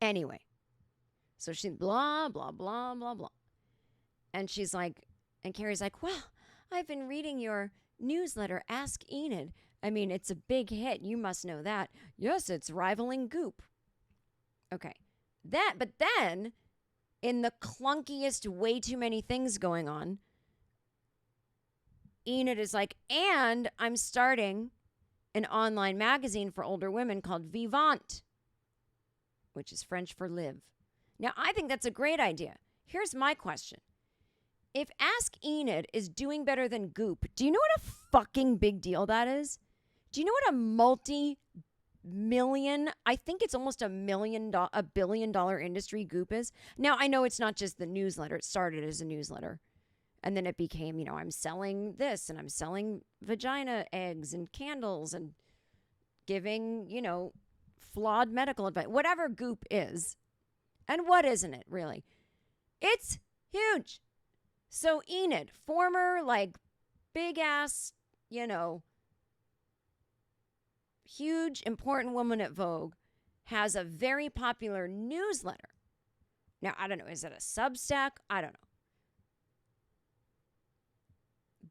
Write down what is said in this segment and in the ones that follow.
Anyway, so she blah, blah, blah, blah, blah. And she's like, and Carrie's like, well, I've been reading your newsletter, Ask Enid. I mean, it's a big hit. You must know that. Yes, it's rivaling Goop. Okay. But then, in the clunkiest, way too many things going on, Enid is like, and I'm starting an online magazine for older women called Vivant, which is French for live. Now, I think that's a great idea. Here's my question. If Ask Enid is doing better than Goop, do you know what a fucking big deal that is? Do you know what a multi-million, I think it's almost a billion-dollar industry Goop is? Now, I know it's not just the newsletter. It started as a newsletter. And then it became, I'm selling this and I'm selling vagina eggs and candles and giving, flawed medical advice. Whatever Goop is. And what isn't it, really? It's huge. So Enid, former, big ass, huge, important woman at Vogue, has a very popular newsletter. Now, I don't know. Is it a Substack? I don't know.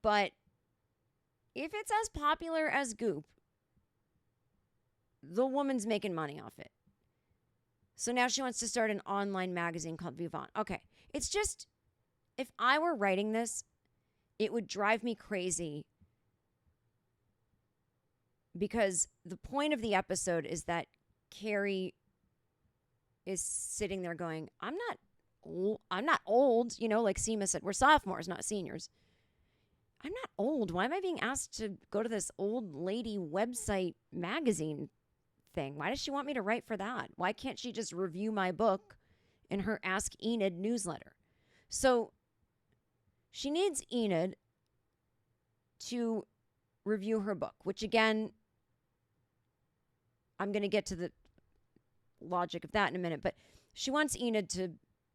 But if it's as popular as Goop, the woman's making money off it. So now she wants to start an online magazine called Vivant. Okay. It's just, if I were writing this, it would drive me crazy. Because the point of the episode is that Carrie is sitting there going, I'm not old. Like Seema said, we're sophomores, not seniors. I'm not old. Why am I being asked to go to this old lady website magazine thing? Why does she want me to write for that? Why can't she just review my book in her Ask Enid newsletter? So she needs Enid to review her book, which again, I'm going to get to the logic of that in a minute, but she wants Enid to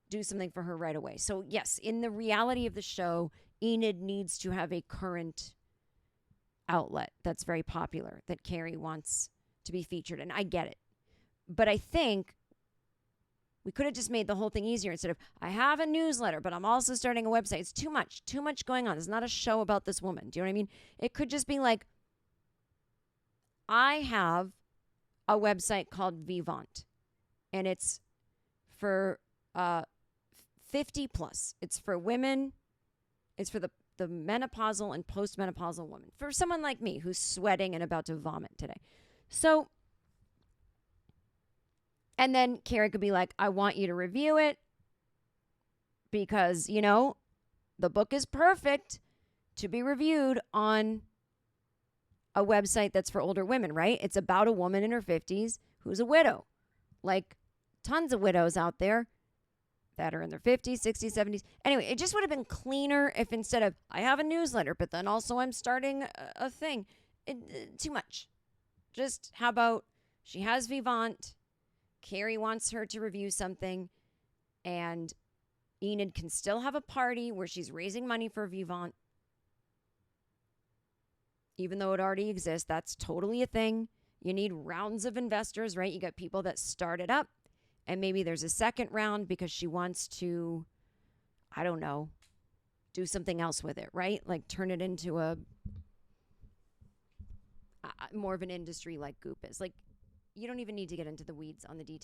do something for her right away. So yes, in the reality of the show, Enid needs to have a current outlet that's very popular that Carrie wants to be featured. And I get it. But I think we could have just made the whole thing easier instead of, I have a newsletter, but I'm also starting a website. It's too much going on. It's not a show about this woman. Do you know what I mean? It could just be like, I have a website called Vivant, and it's for 50 plus. It's for women. It's for the menopausal and postmenopausal woman. For someone like me who's sweating and about to vomit today. So, and then Carrie could be like, I want you to review it because, the book is perfect to be reviewed on a website that's for older women, right? It's about a woman in her 50s who's a widow. Like tons of widows out there that are in their 50s, 60s, 70s. Anyway, it just would have been cleaner if instead of, I have a newsletter, but then also I'm starting a thing. Too much. Just how about she has Vivant, Carrie wants her to review something, and Enid can still have a party where she's raising money for Vivant. Even though it already exists, that's totally a thing. You need rounds of investors, right? You got people that start it up. And maybe there's a second round because she wants to, I don't know, do something else with it, right? Like turn it into a more of an industry like Goop is. Like, you don't even need to get into the weeds on the details.